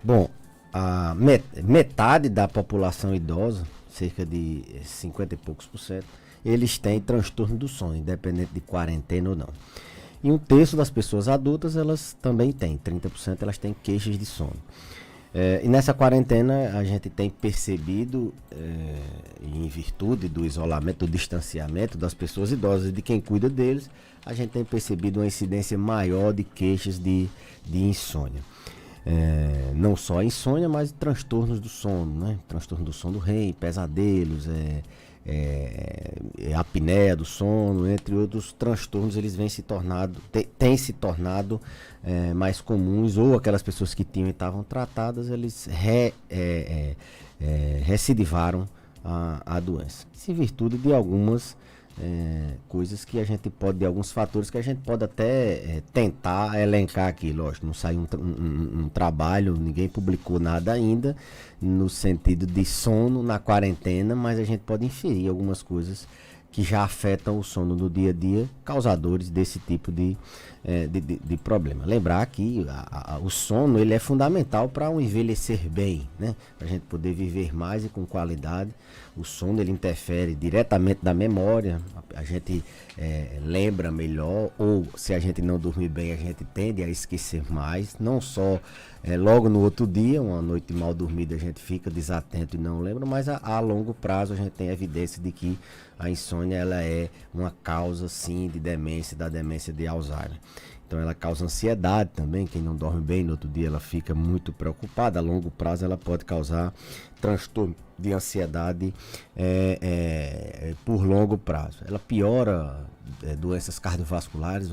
Bom, metade da população idosa, cerca de 50 e poucos por cento, eles têm transtorno do sono, independente de quarentena ou não. E um terço das pessoas adultas, elas também têm, 30% elas têm queixas de sono. E nessa quarentena a gente tem percebido, em virtude do isolamento, do distanciamento das pessoas idosas e de quem cuida deles, a gente tem percebido uma incidência maior de queixas de insônia. Não só a insônia, mas transtornos do sono, né? Transtorno do sono do REM, pesadelos, apneia do sono, entre outros transtornos, eles têm se tornado mais comuns, ou aquelas pessoas que tinham e estavam tratadas, eles recidivaram a doença. Isso em virtude de algumas coisas que a gente pode, de alguns fatores que a gente pode até tentar elencar aqui. Lógico, não saiu um trabalho, ninguém publicou nada ainda no sentido de sono na quarentena, mas a gente pode inferir algumas coisas que já afetam o sono no dia a dia, causadores desse tipo de problema. Lembrar que o sono ele é fundamental para um envelhecer bem, né? Para a gente poder viver mais e com qualidade. O sono ele interfere diretamente na memória, a gente lembra melhor, ou se a gente não dormir bem, a gente tende a esquecer mais, não só logo no outro dia, uma noite mal dormida a gente fica desatento e não lembra, mas a longo prazo a gente tem evidência de que a insônia ela é uma causa sim de demência, da demência de Alzheimer. Então ela causa ansiedade também, quem não dorme bem no outro dia ela fica muito preocupada, a longo prazo ela pode causar transtorno de ansiedade por longo prazo. Ela piora doenças cardiovasculares,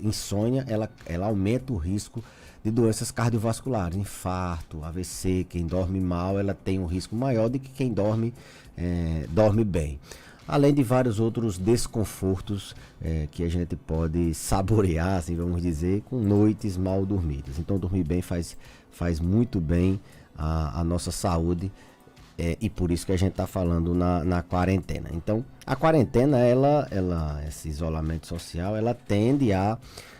insônia, ela aumenta o risco de doenças cardiovasculares, infarto, AVC. Quem dorme mal, ela tem um risco maior do que quem dorme bem. Além de vários outros desconfortos que a gente pode saborear, assim vamos dizer, com noites mal dormidas. Então dormir bem faz muito bem à nossa saúde, e por isso que a gente está falando na quarentena. Então a quarentena, esse isolamento social, ela tende a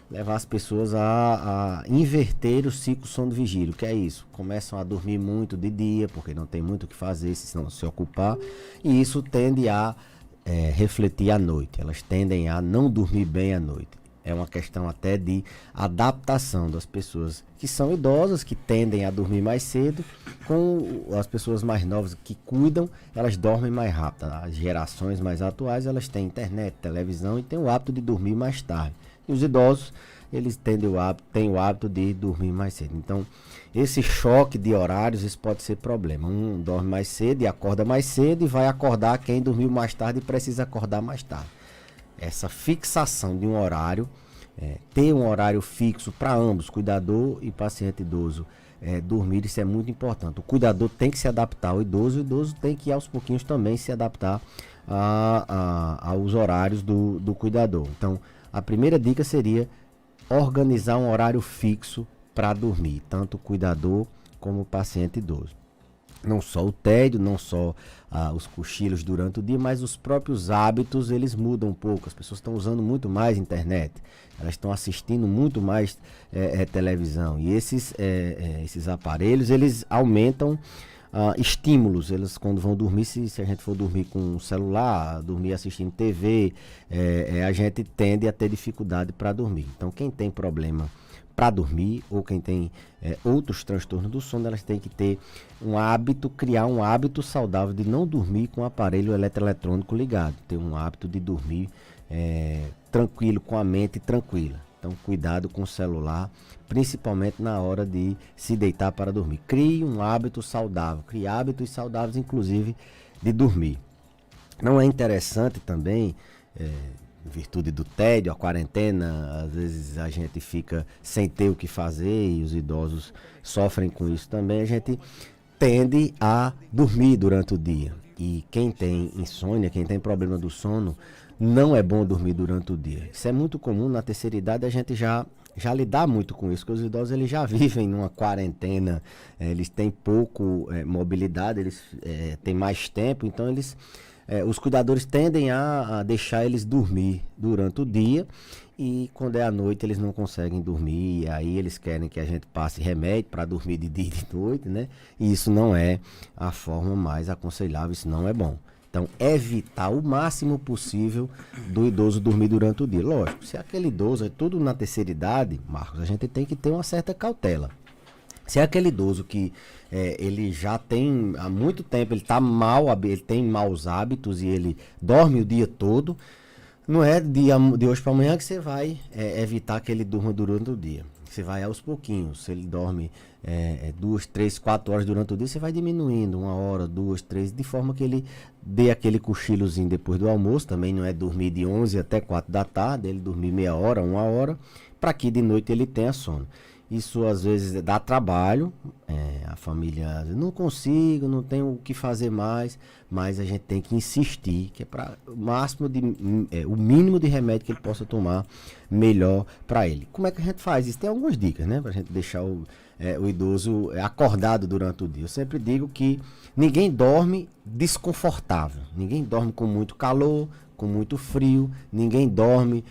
levar as pessoas a inverter o ciclo sono-vigília. O que é isso? Começam a dormir muito de dia, porque não tem muito o que fazer, se não se ocupar, e isso tende a refletir à noite. Elas tendem a não dormir bem à noite. É uma questão até de adaptação das pessoas que são idosas, que tendem a dormir mais cedo, com as pessoas mais novas que cuidam, elas dormem mais rápido. As gerações mais atuais, elas têm internet, televisão e têm o hábito de dormir mais tarde. E os idosos, eles têm o hábito de dormir mais cedo. Então, esse choque de horários, isso pode ser problema. Um dorme mais cedo e acorda mais cedo, e vai acordar quem dormiu mais tarde e precisa acordar mais tarde. Essa fixação de um horário, ter um horário fixo para ambos, cuidador e paciente idoso, dormir, isso é muito importante. O cuidador tem que se adaptar ao idoso, o idoso tem que aos pouquinhos também se adaptar aos horários do cuidador. Então, a primeira dica seria organizar um horário fixo para dormir, tanto o cuidador como o paciente idoso. Não só o tédio, não só os cochilos durante o dia, mas os próprios hábitos, eles mudam um pouco. As pessoas estão usando muito mais internet, elas estão assistindo muito mais televisão. E esses aparelhos, eles aumentam estímulos. Eles, quando vão dormir, se a gente for dormir com o celular, dormir assistindo TV, a gente tende a ter dificuldade para dormir. Então, quem tem problema para dormir, ou quem tem outros transtornos do sono, elas têm que ter um hábito, criar um hábito saudável de não dormir com o aparelho eletroeletrônico ligado, ter um hábito de dormir tranquilo, com a mente tranquila. Então, cuidado com o celular, principalmente na hora de se deitar para dormir. Crie um hábito saudável, crie hábitos saudáveis, inclusive, de dormir. Não é interessante também, em virtude do tédio, a quarentena, às vezes a gente fica sem ter o que fazer, e os idosos sofrem com isso também, a gente tende a dormir durante o dia. E quem tem insônia, quem tem problema do sono, não é bom dormir durante o dia. Isso é muito comum na terceira idade, a gente já já lidar muito com isso, porque os idosos eles já vivem numa quarentena, eles têm pouco mobilidade, eles têm mais tempo, então os cuidadores tendem a deixar eles dormir durante o dia e quando é à noite eles não conseguem dormir, e aí eles querem que a gente passe remédio para dormir de dia e de noite, né? E isso não é a forma mais aconselhável, isso não é bom. Então, evitar o máximo possível do idoso dormir durante o dia. Lógico, se aquele idoso é tudo na terceira idade, Marcos, a gente tem que ter uma certa cautela. Se é aquele idoso que ele já tem há muito tempo, ele está mal, ele tem maus hábitos e ele dorme o dia todo, não é de hoje para amanhã que você vai evitar que ele durma durante o dia. Você vai aos pouquinhos. Se ele dorme 2, 3, 4 horas durante o dia, você vai diminuindo 1 hora, 2, 3, de forma que ele dê aquele cochilozinho depois do almoço. Também não é dormir de 11 até 4 da tarde, ele dormir meia hora, 1 hora, para que de noite ele tenha sono. Isso às vezes dá trabalho, a família não consigo, não tenho o que fazer mais, mas a gente tem que insistir, que é para o mínimo de remédio que ele possa tomar, melhor para ele. Como é que a gente faz isso? Tem algumas dicas, né, para a gente deixar o idoso acordado durante o dia. Eu sempre digo que ninguém dorme desconfortável, ninguém dorme com muito calor, com muito frio, ninguém dorme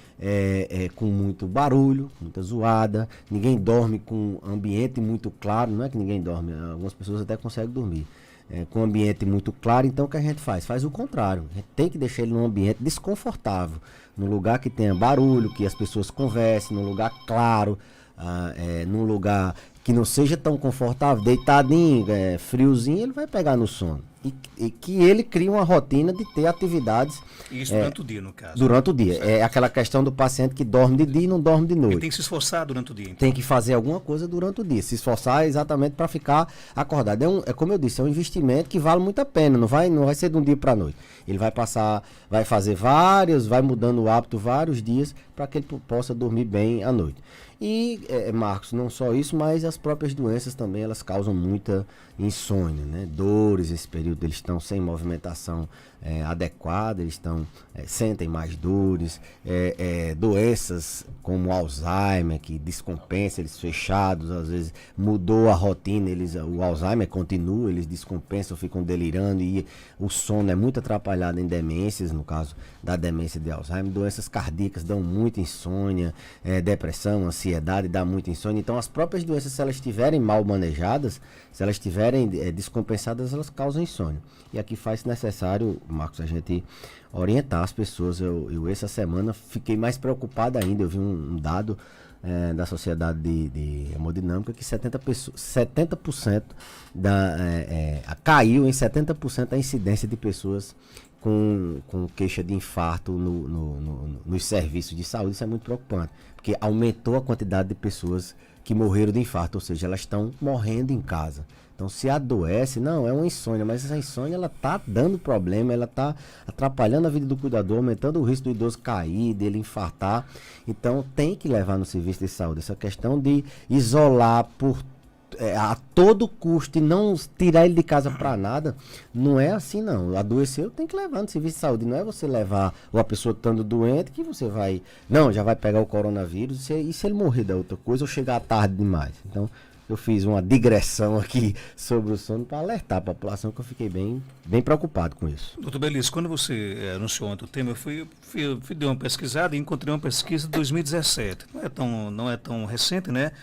com muito barulho, muita zoada, ninguém dorme com ambiente muito claro, não é que ninguém dorme, algumas pessoas até conseguem dormir com ambiente muito claro, então o que a gente faz? Faz o contrário, a gente tem que deixar ele num ambiente desconfortável, num lugar que tenha barulho, que as pessoas conversem, num lugar claro, num lugar que não seja tão confortável, deitadinho, friozinho, ele vai pegar no sono. E que ele crie uma rotina de ter atividades. Isso durante o dia, no caso. Durante o dia. Certo. É aquela questão do paciente que dorme de dia e não dorme de noite. Ele tem que se esforçar durante o dia. Então. Tem que fazer alguma coisa durante o dia. Se esforçar exatamente para ficar acordado. Como eu disse, é um investimento que vale muito a pena. Não vai ser de um dia para a noite. Ele vai fazer vai mudando o hábito vários dias para que ele possa dormir bem à noite. E, Marcos, não só isso, mas as próprias doenças também, elas causam muita insônia, né? Dores, esse período eles estão sem movimentação adequada, eles sentem mais dores, doenças como Alzheimer, que descompensa, eles fechados, às vezes mudou a rotina, o Alzheimer continua, eles descompensam, ficam delirando e o sono é muito atrapalhado em demências, no caso da demência de Alzheimer, doenças cardíacas dão muita insônia, depressão, ansiedade dá muita insônia, então as próprias doenças, se elas estiverem mal manejadas, se elas estiverem descompensadas, elas causam insônia. E aqui faz necessário, Marcos, a gente orientar as pessoas. Eu essa semana fiquei mais preocupado ainda. Eu vi um dado da Sociedade de Hemodinâmica que 70% caiu em 70% a incidência de pessoas com queixa de infarto nos serviços de saúde. Isso é muito preocupante, porque aumentou a quantidade de pessoas que morreram de infarto, ou seja, elas estão morrendo em casa. Então, se adoece, não, é uma insônia, mas essa insônia, ela tá dando problema, ela tá atrapalhando a vida do cuidador, aumentando o risco do idoso cair, dele infartar. Então, tem que levar no serviço de saúde. Essa questão de isolar a todo custo e não tirar ele de casa para nada, não é assim, não. Adoeceu, tem que levar no serviço de saúde. Não é você levar uma pessoa estando doente que você vai... Não, já vai pegar o coronavírus. E se ele morrer da outra coisa ou chegar tarde demais? Então, eu fiz uma digressão aqui sobre o sono para alertar a população, que eu fiquei bem preocupado com isso. Doutor Belis, quando você anunciou ontem o tema, eu dei uma pesquisada e encontrei uma pesquisa de 2017. Não é tão recente, né?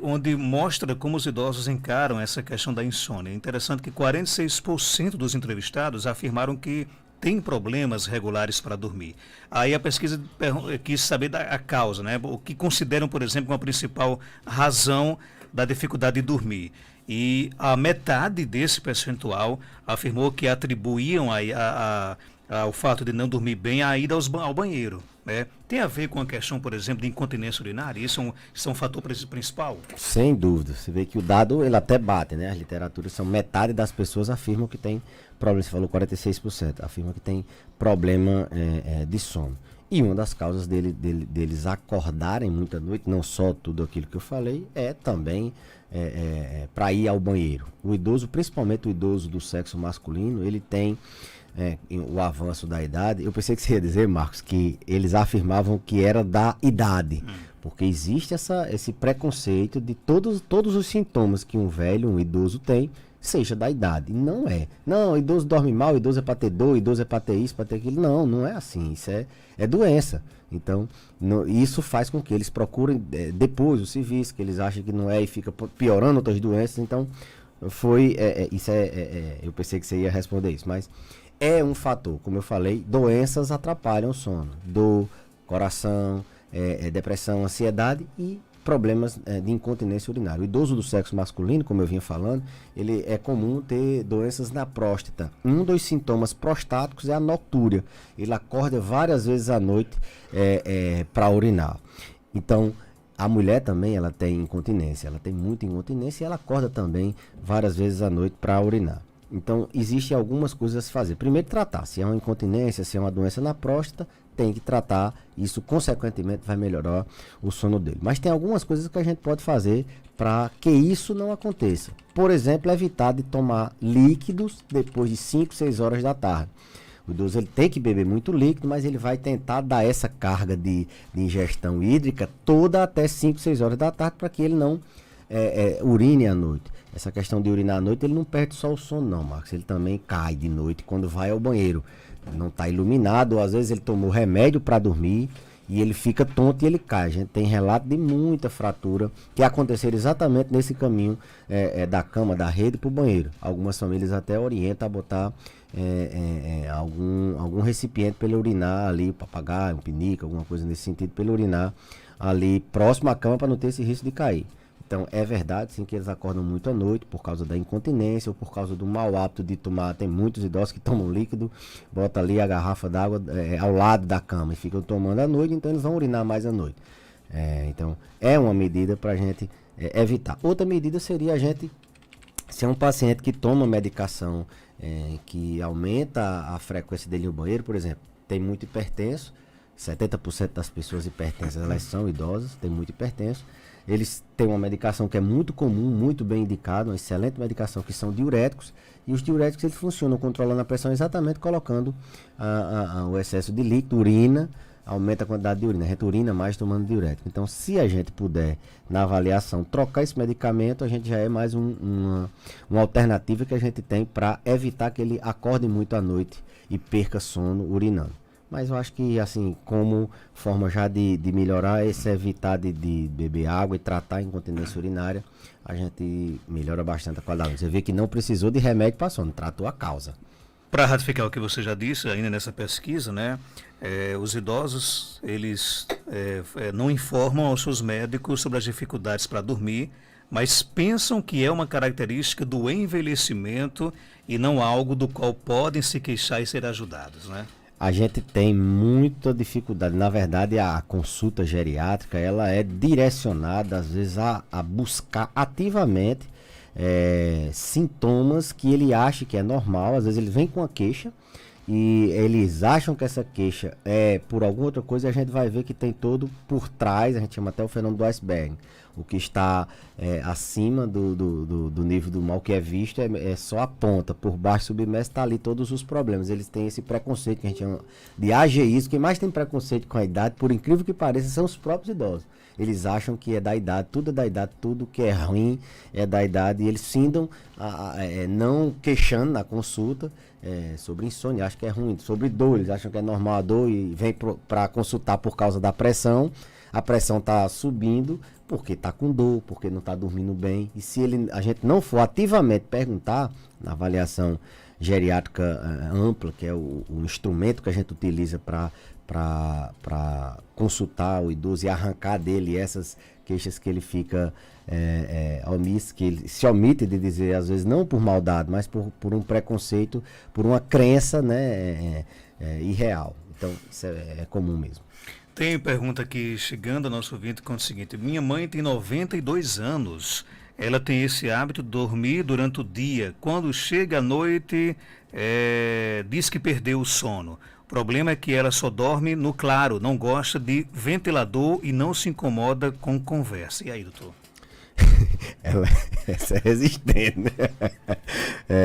Onde mostra como os idosos encaram essa questão da insônia. É interessante que 46% dos entrevistados afirmaram que tem problemas regulares para dormir. Aí a pesquisa quis saber a causa, né? O que consideram, por exemplo, uma principal razão da dificuldade de dormir. E a metade desse percentual afirmou que atribuíam ao fato de não dormir bem a ida ao banheiro. Né? Tem a ver com a questão, por exemplo, de incontinência urinária? Isso é um fator principal? Sem dúvida. Você vê que o dado, ele até bate, né? As literaturas são metade das pessoas afirmam que tem problema, você falou 46%, afirma que tem problema de sono. E uma das causas deles acordarem muita noite, não só tudo aquilo que eu falei, é também para ir ao banheiro. O idoso, principalmente o idoso do sexo masculino, ele tem o avanço da idade. Eu pensei que você ia dizer, Marcos, que eles afirmavam que era da idade, Porque existe esse preconceito de todos os sintomas que um velho, um idoso tem, seja da idade. Não é. Não, idoso dorme mal, idoso é para ter dor, idoso é para ter isso, para ter aquilo. Não, não é assim. Isso é doença. Então, isso faz com que eles procurem depois o serviço, que eles acham que não é e fica piorando outras doenças. Então, eu pensei que você ia responder isso, mas é um fator. Como eu falei, doenças atrapalham o sono. Dor, coração, depressão, ansiedade e problemas de incontinência urinária. O idoso do sexo masculino, como eu vinha falando, ele é comum ter doenças na próstata. Um dos sintomas prostáticos é a noctúria. Ele acorda várias vezes à noite para urinar. Então, a mulher também ela tem incontinência, ela tem muita incontinência e ela acorda também várias vezes à noite para urinar. Então, existem algumas coisas a se fazer. Primeiro, tratar. Se é uma incontinência, se é uma doença na próstata, tem que tratar. Isso, consequentemente, vai melhorar o sono dele. Mas tem algumas coisas que a gente pode fazer para que isso não aconteça. Por exemplo, evitar de tomar líquidos depois de 5, 6 horas da tarde. O idoso ele tem que beber muito líquido, mas ele vai tentar dar essa carga de ingestão hídrica toda até 5, 6 horas da tarde para que ele não urine à noite. Essa questão de urinar à noite, ele não perde só o sono não, Marcos. Ele também cai de noite quando vai ao banheiro. Não está iluminado, ou às vezes ele tomou remédio para dormir e ele fica tonto e ele cai. A gente tem relato de muita fratura que aconteceram exatamente nesse caminho da cama, da rede para o banheiro. Algumas famílias até orientam a botar algum recipiente para ele urinar ali, papagaio, um pinico, alguma coisa nesse sentido, para ele urinar ali próximo à cama para não ter esse risco de cair. Então, é verdade, sim, que eles acordam muito à noite por causa da incontinência ou por causa do mau hábito de tomar. Tem muitos idosos que tomam líquido, bota ali a garrafa d'água ao lado da cama e ficam tomando à noite, então eles vão urinar mais à noite. Então, é uma medida para a gente evitar. Outra medida seria a gente, se é um paciente que toma medicação que aumenta a frequência dele no banheiro, por exemplo, tem muito hipertenso, 70% das pessoas hipertensas elas são idosas, tem muito hipertenso. Eles têm uma medicação que é muito comum, muito bem indicada, uma excelente medicação, que são diuréticos. E os diuréticos eles funcionam controlando a pressão exatamente colocando o excesso de líquido, urina, aumenta a quantidade de urina. A gente urina mais tomando diurético. Então, se a gente puder, na avaliação, trocar esse medicamento, a gente já é mais uma alternativa que a gente tem para evitar que ele acorde muito à noite e perca sono urinando. Mas eu acho que, assim, como forma já de melhorar, esse evitar de beber água e tratar a incontinência urinária, a gente melhora bastante a qualidade. Você vê que não precisou de remédio para sono, tratou a causa. Para ratificar o que você já disse, ainda nessa pesquisa, né, os idosos, eles não informam aos seus médicos sobre as dificuldades para dormir, mas pensam que é uma característica do envelhecimento e não algo do qual podem se queixar e ser ajudados, né? A gente tem muita dificuldade. Na verdade, a consulta geriátrica ela é direcionada, às vezes, a buscar ativamente sintomas que ele acha que é normal. Às vezes ele vem com uma queixa e eles acham que essa queixa é por alguma outra coisa e a gente vai ver que tem todo por trás, a gente chama até o fenômeno do iceberg. O que está acima do nível do mal que é visto é só a ponta, por baixo submerso está ali todos os problemas. Eles têm esse preconceito que a gente chama de ageísmo. Quem mais tem preconceito com a idade, por incrível que pareça, são os próprios idosos. Eles acham que é da idade, tudo é da idade, tudo que é ruim é da idade, e eles findam não queixando na consulta sobre insônia, acham que é ruim, sobre dor, eles acham que é normal a dor e vem para consultar por causa da pressão. A pressão está subindo porque está com dor, porque não está dormindo bem. E se a gente não for ativamente perguntar, na avaliação geriátrica ampla, que é o instrumento que a gente utiliza para consultar o idoso e arrancar dele essas queixas que ele fica omisso, que ele se omite de dizer, às vezes não por maldade, mas por um preconceito, por uma crença, né, irreal. Então, isso é comum mesmo. Tem pergunta aqui chegando ao nosso ouvinte com o seguinte: minha mãe tem 92 anos, ela tem esse hábito de dormir durante o dia, quando chega à noite diz que perdeu o sono. O problema é que ela só dorme no claro, não gosta de ventilador e não se incomoda com conversa. E aí, doutor? ela essa é resistente, né?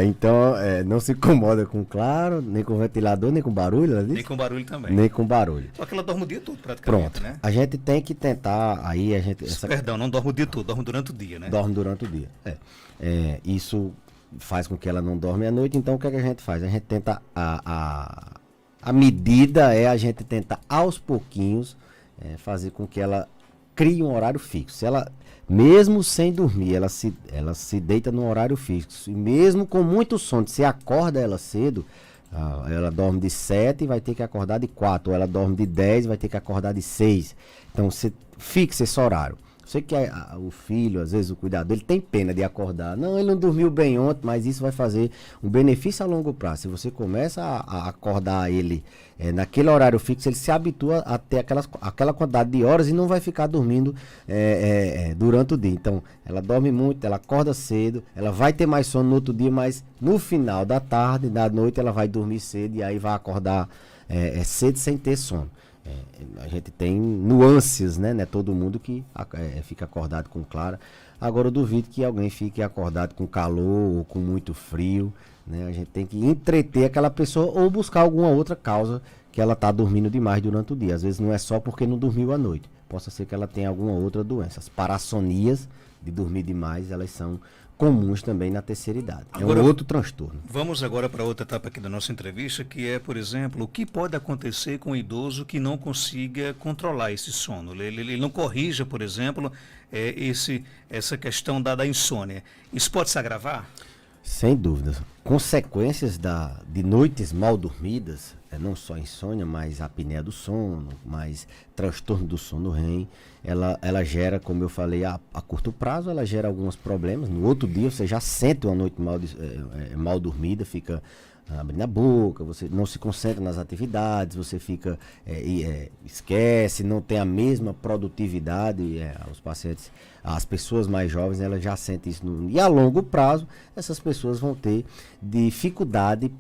Então, não se incomoda com claro, nem com ventilador, nem com barulho, ela disse? Nem com barulho também. Nem com barulho. Só que ela dorme o dia todo, praticamente, Pronto. né? A gente tem que tentar, aí a gente... Perdão, não dorme o dia todo, dorme durante o dia, né? Dorme durante o dia. Isso faz com que ela não dorme à noite, então o que é que a gente faz? A gente tenta, a medida é a gente tentar aos pouquinhos fazer com que ela crie um horário fixo. Se ela, mesmo sem dormir, ela se deita num horário fixo, e mesmo com muito sono, se acorda ela cedo, ela dorme de 7 e vai ter que acordar de 4, ou ela dorme de 10 e vai ter que acordar de 6. Então você fixa esse horário. Sei que o filho, às vezes o cuidador, ele tem pena de acordar. Não, ele não dormiu bem ontem, mas isso vai fazer um benefício a longo prazo. Se você começa a acordar ele naquele horário fixo, ele se habitua a ter aquela quantidade de horas e não vai ficar dormindo durante o dia. Então, ela dorme muito, ela acorda cedo, ela vai ter mais sono no outro dia, mas no final da tarde, da noite, ela vai dormir cedo e aí vai acordar cedo sem ter sono. A gente tem nuances, né? Não é todo mundo que fica acordado com clara. Agora eu duvido que alguém fique acordado com calor ou com muito frio, né? A gente tem que entreter aquela pessoa ou buscar alguma outra causa que ela está dormindo demais durante o dia. Às vezes não é só porque não dormiu à noite. Possa ser que ela tenha alguma outra doença. As parassonias de dormir demais, elas são comuns também na terceira idade. Agora, um outro transtorno. Vamos agora para outra etapa aqui da nossa entrevista, que é, por exemplo, o que pode acontecer com o idoso que não consiga controlar esse sono? Ele não corrija, por exemplo, essa questão da insônia. Isso pode se agravar? Sem dúvidas. Consequências de noites mal dormidas, não só insônia, mas apneia do sono, mais transtorno do sono REM, ela gera, como eu falei, a curto prazo, ela gera alguns problemas. No outro dia você já sente uma noite mal dormida, fica abrindo a boca, você não se concentra nas atividades, você fica esquece, não tem a mesma produtividade. Os pacientes, as pessoas mais jovens, elas já sentem isso. E a longo prazo, essas pessoas vão ter dificuldade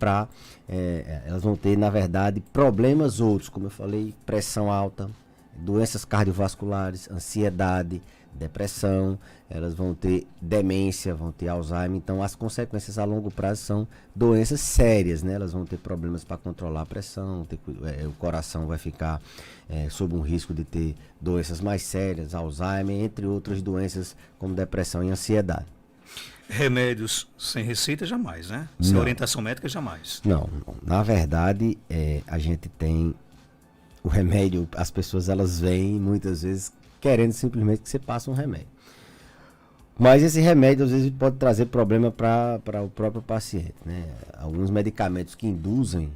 elas vão ter, na verdade, problemas outros, como eu falei, pressão alta, doenças cardiovasculares, ansiedade, depressão, elas vão ter demência, vão ter Alzheimer. Então as consequências a longo prazo são doenças sérias, né? Elas vão ter problemas para controlar a pressão, o coração vai ficar sob um risco de ter doenças mais sérias, Alzheimer, entre outras doenças como depressão e ansiedade. Remédios sem receita jamais, né? Sem orientação médica jamais. Não. Na verdade, a gente tem o remédio, as pessoas elas vêm muitas vezes querendo simplesmente que você passe um remédio. Mas esse remédio às vezes pode trazer problema para o próprio paciente, né? Alguns medicamentos que induzem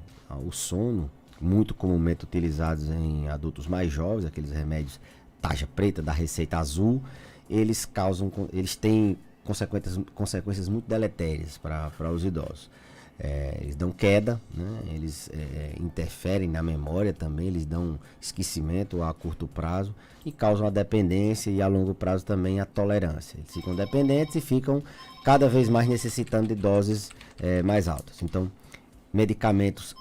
o sono, muito comumente utilizados em adultos mais jovens, aqueles remédios tarja preta da receita azul, eles têm consequências muito deletérias para os idosos. Eles dão queda, né? Eles interferem na memória também, eles dão esquecimento a curto prazo e causam a dependência e a longo prazo também a tolerância. Eles ficam dependentes e ficam cada vez mais necessitando de doses mais altas. Então, medicamentos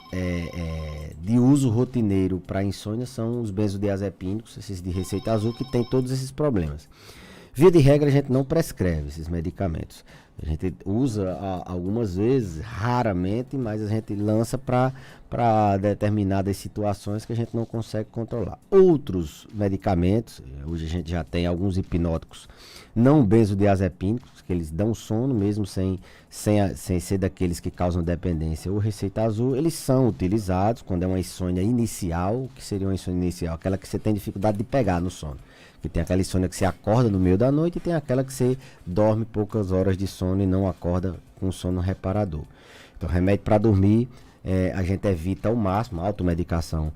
de uso rotineiro para insônia são os benzodiazepínicos, esses de receita azul, que tem todos esses problemas. Via de regra, a gente não prescreve esses medicamentos. A gente usa algumas vezes, raramente, mas a gente lança para determinadas situações que a gente não consegue controlar. Outros medicamentos, hoje a gente já tem alguns hipnóticos não benzodiazepínicos, que eles dão sono mesmo sem ser daqueles que causam dependência ou receita azul. Eles são utilizados quando é uma insônia inicial. O que seria uma insônia inicial? Aquela que você tem dificuldade de pegar no sono. Que tem aquela insônia que você acorda no meio da noite e tem aquela que você dorme poucas horas de sono e não acorda com sono reparador. Então, remédio para dormir, a gente evita ao máximo, automedicação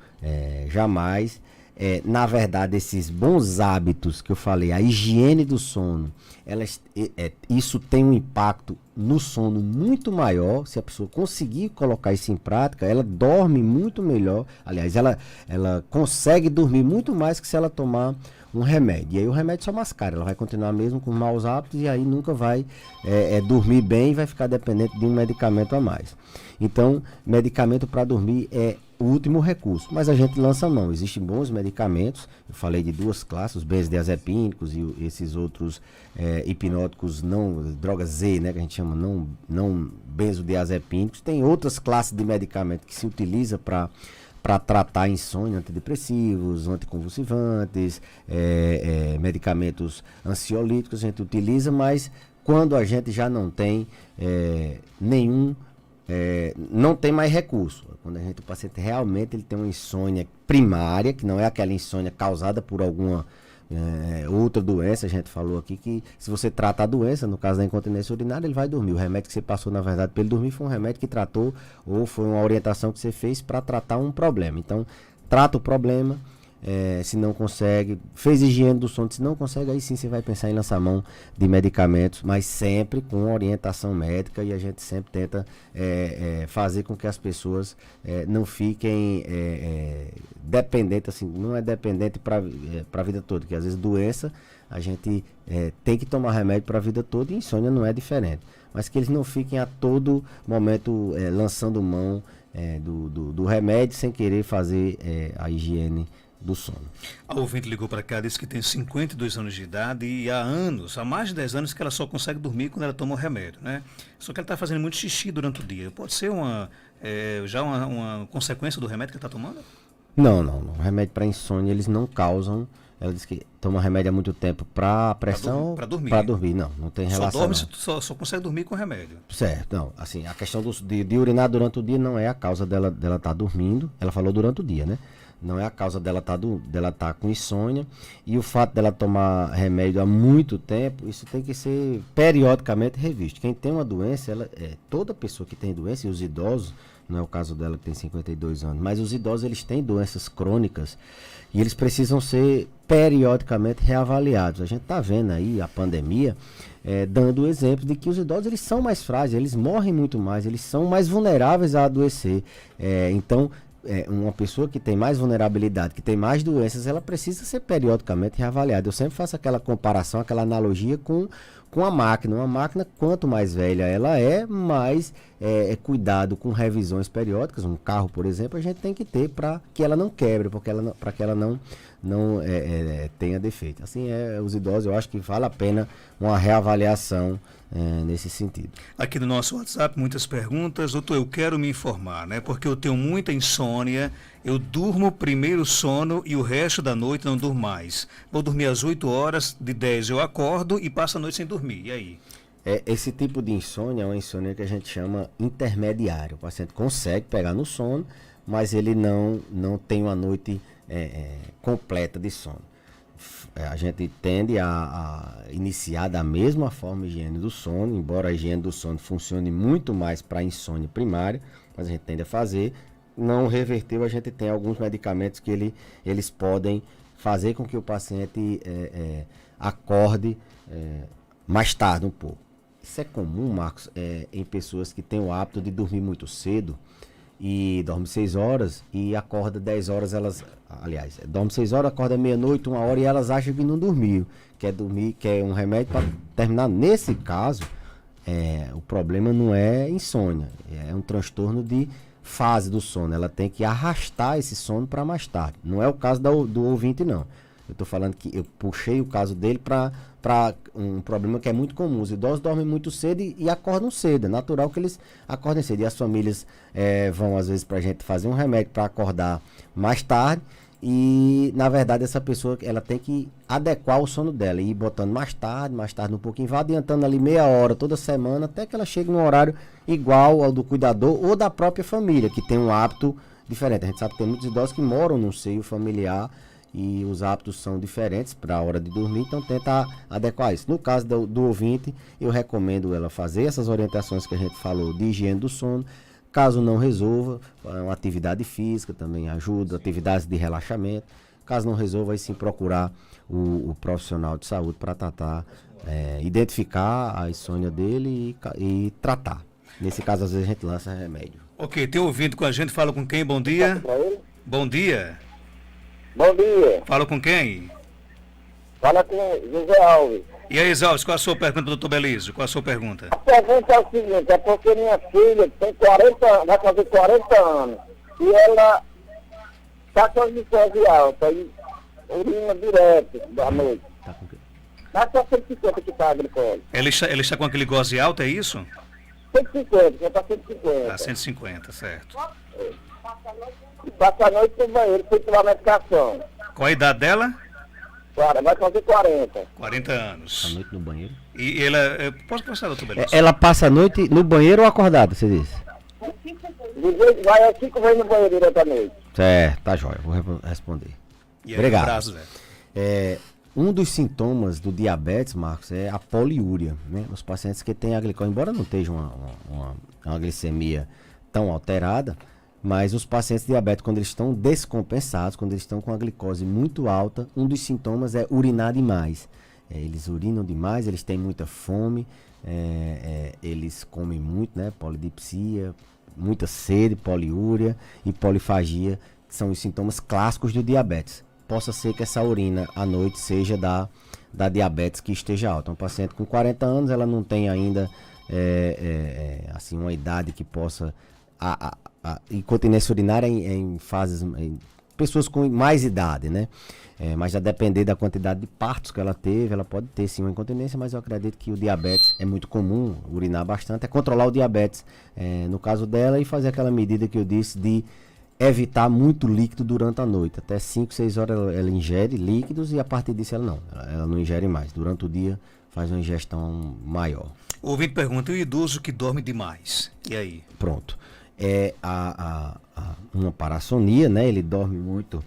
jamais. Na verdade, esses bons hábitos que eu falei, a higiene do sono, isso tem um impacto no sono muito maior. Se a pessoa conseguir colocar isso em prática, ela dorme muito melhor. Aliás, ela consegue dormir muito mais que se ela tomar um remédio. E aí o remédio só mascara, ela vai continuar mesmo com maus hábitos e aí nunca vai dormir bem e vai ficar dependente de um medicamento a mais. Então, medicamento para dormir é último recurso, mas a gente lança mão. Existem bons medicamentos, eu falei de duas classes, os benzodiazepínicos e esses outros hipnóticos, não, droga Z, né, que a gente chama não benzodiazepínicos. Tem outras classes de medicamentos que se utiliza para tratar insônia, antidepressivos, anticonvulsivantes, medicamentos ansiolíticos a gente utiliza, mas quando a gente já não tem não tem mais recurso. Quando o paciente realmente ele tem uma insônia primária, que não é aquela insônia causada por alguma outra doença, a gente falou aqui que se você trata a doença, no caso da incontinência urinária, ele vai dormir. O remédio que você passou, na verdade, para ele dormir foi um remédio que tratou, ou foi uma orientação que você fez para tratar um problema. Então, trata o problema, se não consegue, fez higiene do sono, se não consegue, aí sim você vai pensar em lançar mão de medicamentos, mas sempre com orientação médica, e a gente sempre tenta fazer com que as pessoas não fiquem dependentes, assim, não é dependente para a vida toda, que às vezes doença a gente tem que tomar remédio para a vida toda, e insônia não é diferente, mas que eles não fiquem a todo momento lançando mão do remédio sem querer fazer a higiene do sono. A ouvinte ligou para cá, disse que tem 52 anos de idade e há mais de 10 anos que ela só consegue dormir quando ela toma o remédio, né? Só que ela está fazendo muito xixi durante o dia. Pode ser já uma consequência do remédio que ela está tomando? Não. O remédio para insônia, eles não causam. Ela disse que toma remédio há muito tempo para pressão. Para dormir. Para dormir, não tem relação. Só consegue dormir com remédio. Certo, não. Assim, a questão de urinar durante o dia não é a causa dela estar dormindo. Ela falou durante o dia, né? Não é a causa dela tá com insônia, e o fato dela tomar remédio há muito tempo, isso tem que ser periodicamente revisto. Quem tem uma doença, toda pessoa que tem doença, e os idosos, não é o caso dela que tem 52 anos, mas os idosos eles têm doenças crônicas e eles precisam ser periodicamente reavaliados. A gente está vendo aí a pandemia dando o exemplo de que os idosos eles são mais frágeis, eles morrem muito mais, eles são mais vulneráveis a adoecer. Então, uma pessoa que tem mais vulnerabilidade, que tem mais doenças, ela precisa ser periodicamente reavaliada. Eu sempre faço aquela comparação, aquela analogia com a máquina. Uma máquina, quanto mais velha ela mais cuidado com revisões periódicas. Um carro, por exemplo, a gente tem que ter para que ela não quebre, para que ela não tenha defeito. Assim, os idosos, eu acho que vale a pena uma reavaliação nesse sentido. Aqui no nosso WhatsApp, muitas perguntas. Doutor, eu quero me informar, né? Porque eu tenho muita insônia, eu durmo primeiro sono e o resto da noite não durmo mais. Vou dormir às 8 horas, de 10 eu acordo e passo a noite sem dormir. E aí? Esse tipo de insônia é uma insônia que a gente chama intermediária. O paciente consegue pegar no sono, mas ele não tem uma noite completa de sono. A gente tende a iniciar da mesma forma a higiene do sono, embora a higiene do sono funcione muito mais para a insônia primária, mas a gente tende a fazer. Não reverteu, a gente tem alguns medicamentos que eles podem fazer com que o paciente acorde mais tarde um pouco. Isso é comum, Marcos, em pessoas que têm o hábito de dormir muito cedo e dorme 6 horas e acorda 10 horas, dorme 6 horas, acorda meia-noite, 1 hora, e elas acham que não dormiu, quer um remédio para terminar. Nesse caso, o problema não é insônia, é um transtorno de fase do sono. Ela tem que arrastar esse sono para mais tarde. Não é o caso do ouvinte, não. Eu estou falando que eu puxei o caso dele para um problema que é muito comum. Os idosos dormem muito cedo e acordam cedo. É natural que eles acordem cedo. E as famílias vão, às vezes, para a gente fazer um remédio para acordar mais tarde. E, na verdade, essa pessoa ela tem que adequar o sono dela. E ir botando mais tarde um pouquinho. Vai adiantando ali meia hora toda semana, até que ela chegue num horário igual ao do cuidador ou da própria família, que tem um hábito diferente. A gente sabe que tem muitos idosos que moram num seio familiar e os hábitos são diferentes para a hora de dormir, então tenta adequar isso. No caso do ouvinte, eu recomendo ela fazer essas orientações que a gente falou de higiene do sono. Caso não resolva, uma atividade física também ajuda, atividades de relaxamento. Caso não resolva, aí sim procurar o profissional de saúde para tratar, identificar a insônia dele e tratar. Nesse caso, às vezes a gente lança remédio. Ok, tem ouvido com a gente, fala com quem? Bom dia. Bom dia. Bom dia. Fala com quem? Fala com José Alves. E aí, Alves, qual a sua pergunta, doutor Belísio? Qual a sua pergunta? A pergunta é o seguinte, é porque minha filha tem 40, vai fazer 40 anos, e ela Tá com glicose alta, aí urina direto da noite. Tá com o quê? Mas só 150 que tá a glicose. Ele está com a glicose alta, é isso? 150, já tá 150. Tá 150, certo. E passa a noite no banheiro, foi tomar medicação. Qual a idade dela? Cara, vai fazer 40. 40 A anos. noite no banheiro? E ela... Posso passar, doutor Belício? Ela passa a noite no banheiro ou acordada, você disse? Vai 5 vezes no banheiro durante a noite. Certo, tá jóia, vou responder. E aí, Obrigado. um abraço, Zé. Um dos sintomas do diabetes, Marcos, é a poliúria, né? Os pacientes que têm a glicose, embora não esteja uma glicemia tão alterada, mas os pacientes diabéticos, quando eles estão descompensados, quando eles estão com a glicose muito alta, um dos sintomas é urinar demais. Eles urinam demais, eles têm muita fome, eles comem muito, né? Polidipsia, muita sede, poliúria e polifagia, que são os sintomas clássicos do diabetes. Possa ser que essa urina à noite seja da diabetes que esteja alta. Um paciente com 40 anos, ela não tem ainda assim, uma idade que possa... incontinência urinária em fases... pessoas com mais idade, né? Mas já depender da quantidade de partos que ela teve, ela pode ter sim uma incontinência, mas eu acredito que o diabetes é muito comum, urinar bastante, é controlar o diabetes, no caso dela, e fazer aquela medida que eu disse de evitar muito líquido durante a noite. Até 5, 6 horas ela ingere líquidos e a partir disso ela não ingere mais. Durante o dia faz uma ingestão maior. O ouvinte pergunta, e o idoso que dorme demais? E aí? Pronto. É uma parassonia, né? Ele dorme muito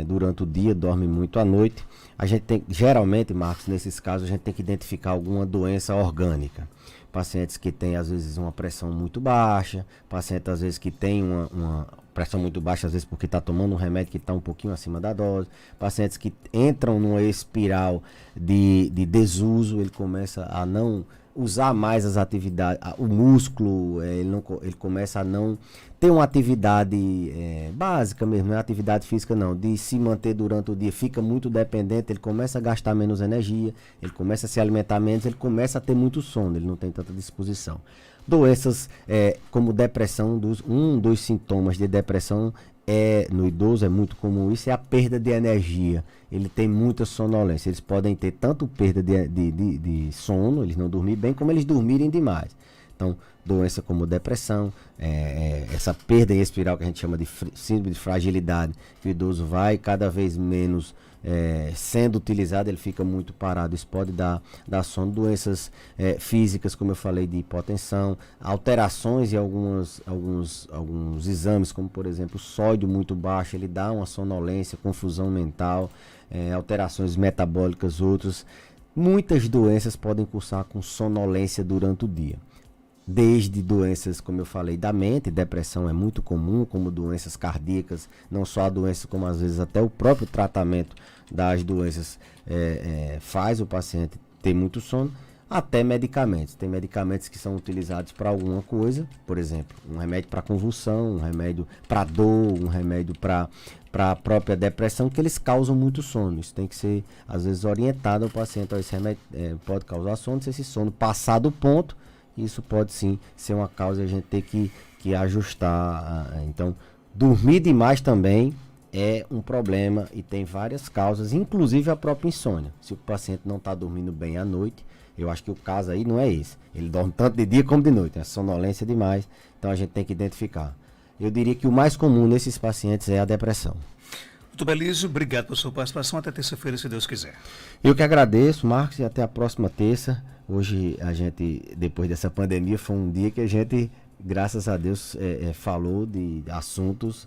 durante o dia, dorme muito à noite. A gente tem, geralmente, Marcos, nesses casos, a gente tem que identificar alguma doença orgânica. Pacientes que têm, às vezes, uma pressão muito baixa, pacientes, às vezes, que têm uma pressão muito baixa, às vezes porque está tomando um remédio que está um pouquinho acima da dose, pacientes que entram numa espiral de desuso, ele começa a não usar mais as atividades, o músculo, ele começa a não ter uma atividade básica mesmo, não é atividade física não, de se manter durante o dia, fica muito dependente, ele começa a gastar menos energia, ele começa a se alimentar menos, ele começa a ter muito sono, ele não tem tanta disposição. Doenças como depressão, um dos sintomas de depressão no idoso é muito comum, isso é a perda de energia, ele tem muita sonolência, eles podem ter tanto perda de sono, eles não dormirem bem, como eles dormirem demais. Então, doença como depressão, essa perda em espiral que a gente chama de síndrome de fragilidade, que o idoso vai cada vez menos sendo utilizado, ele fica muito parado, isso pode dar sono. Doenças físicas, como eu falei, de hipotensão, alterações em alguns exames, como por exemplo o sódio muito baixo, ele dá uma sonolência, confusão mental, alterações metabólicas, outras. Muitas doenças podem cursar com sonolência durante o dia. Desde doenças, como eu falei, da mente, depressão é muito comum, como doenças cardíacas, não só a doença, como às vezes até o próprio tratamento das doenças faz o paciente ter muito sono, até medicamentos. Tem medicamentos que são utilizados para alguma coisa, por exemplo, um remédio para convulsão, um remédio para dor, um remédio para a própria depressão, que eles causam muito sono. Isso tem que ser, às vezes, orientado ao paciente. Esse remédio pode causar sono, se esse sono passar do ponto, isso pode sim ser uma causa e a gente ter que ajustar. Então, dormir demais também é um problema e tem várias causas, inclusive a própria insônia. Se o paciente não está dormindo bem à noite, eu acho que o caso aí não é esse. Ele dorme tanto de dia como de noite, é sonolência demais, então a gente tem que identificar. Eu diria que o mais comum nesses pacientes é a depressão. Doutor Belísio, obrigado pela sua participação. Até terça-feira, se Deus quiser. Eu que agradeço, Marcos, e até a próxima terça. Hoje, a gente, depois dessa pandemia, foi um dia que a gente, graças a Deus, falou de assuntos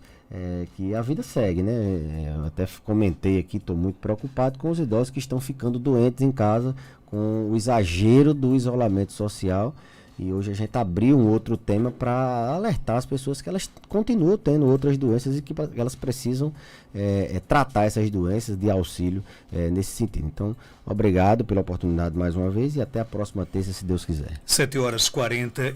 que a vida segue, né? Eu até comentei aqui, estou muito preocupado com os idosos que estão ficando doentes em casa com o exagero do isolamento social. E hoje a gente abriu um outro tema para alertar as pessoas que elas continuam tendo outras doenças e que elas precisam tratar essas doenças de auxílio nesse sentido. Então, obrigado pela oportunidade mais uma vez e até a próxima terça, se Deus quiser. 7h41.